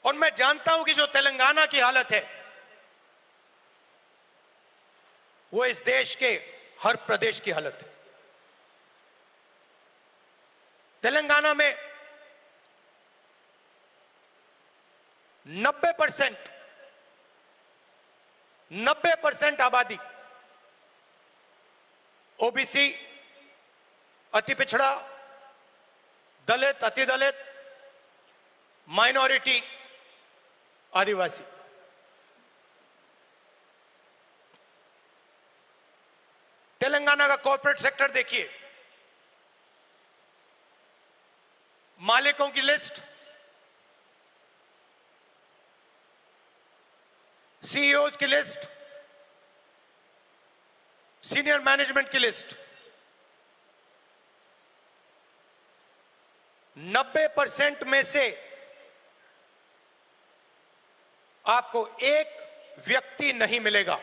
और मैं जानता हूं कि जो तेलंगाना की हालत है वो इस देश के हर प्रदेश की हालत है। तेलंगाना में 90% आबादी ओबीसी, अति पिछड़ा, दलित, अति दलित, माइनॉरिटी, आदिवासी। तेलंगाना का कॉर्पोरेट सेक्टर देखिए, मालिकों की लिस्ट, सीईओज की लिस्ट, सीनियर मैनेजमेंट की लिस्ट, 90% में से आपको एक व्यक्ति नहीं मिलेगा।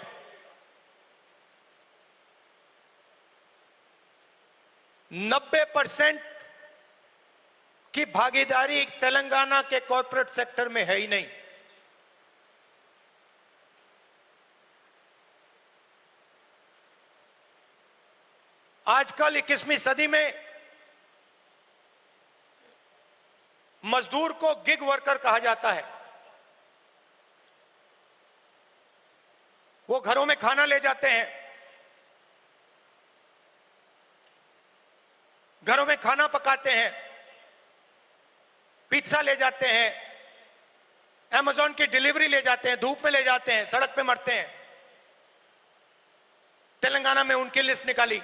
नब्बे % की भागीदारी तेलंगाना के कॉर्पोरेट सेक्टर में है ही नहीं। आजकल 21वीं सदी में मजदूर को गिग वर्कर कहा जाता है। वो घरों में खाना ले जाते हैं, घरों में खाना पकाते हैं, पिज्जा ले जाते हैं, अमेज़न की डिलीवरी ले जाते हैं, धूप में ले जाते हैं, सड़क पे मरते हैं। तेलंगाना में उनकी लिस्ट निकाली,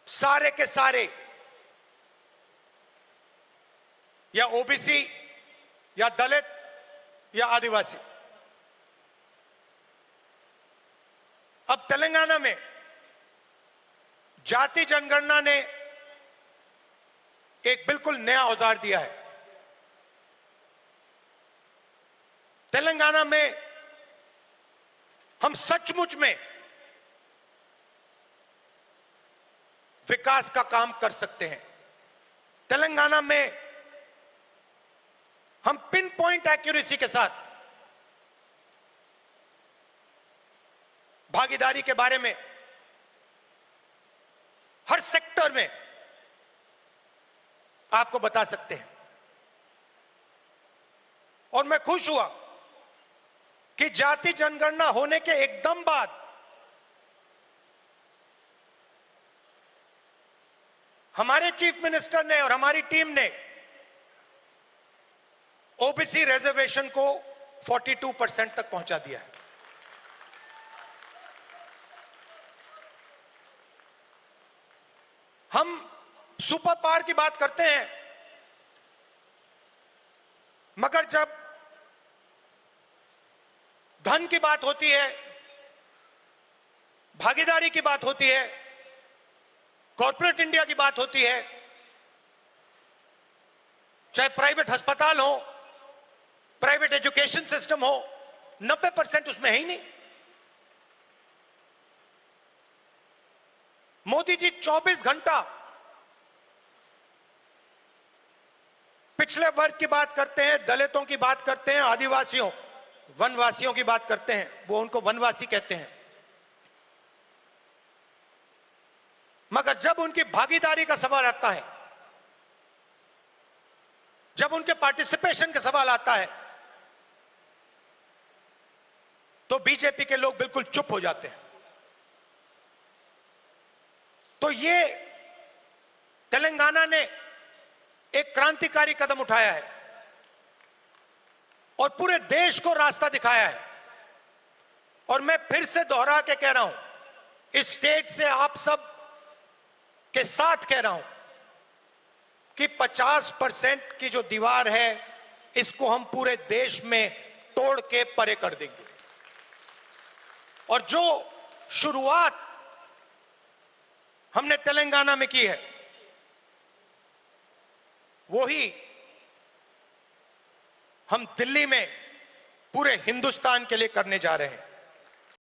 सारे के सारे या ओबीसी या दलित या आदिवासी। अब तेलंगाना में जाति जनगणना ने एक बिल्कुल नया औजार दिया है। तेलंगाना में हम सचमुच में विकास का काम कर सकते हैं। तेलंगाना में हम पिन पॉइंट एक्यूरेसी के साथ भागीदारी के बारे में हर सेक्टर में आपको बता सकते हैं। और मैं खुश हुआ कि जाति जनगणना होने के एकदम बाद हमारे चीफ मिनिस्टर ने और हमारी टीम ने ओबीसी रिजर्वेशन को 42% तक पहुंचा दिया है। हम सुपर पावर की बात करते हैं, मगर जब धन की बात होती है, भागीदारी की बात होती है, कॉर्पोरेट इंडिया की बात होती है, चाहे प्राइवेट अस्पताल हो, प्राइवेट एजुकेशन सिस्टम हो, 90% उसमें है ही नहीं। मोदी जी 24 घंटा पिछले वर्ग की बात करते हैं, दलितों की बात करते हैं, आदिवासियों, वनवासियों की बात करते हैं। वो उनको वनवासी कहते हैं। मगर जब उनकी भागीदारी का सवाल आता है, जब उनके पार्टिसिपेशन का सवाल आता है, तो बीजेपी के लोग बिल्कुल चुप हो जाते हैं। तो ये तेलंगाना ने एक क्रांतिकारी कदम उठाया है और पूरे देश को रास्ता दिखाया है। और मैं फिर से दोहरा के कह रहा हूं, इस स्टेज से आप सब के साथ कह रहा हूं कि 50% की जो दीवार है, इसको हम पूरे देश में तोड़ के परे कर देंगे। और जो शुरुआत हमने तेलंगाना में की है, वही हम दिल्ली में पूरे हिंदुस्तान के लिए करने जा रहे हैं।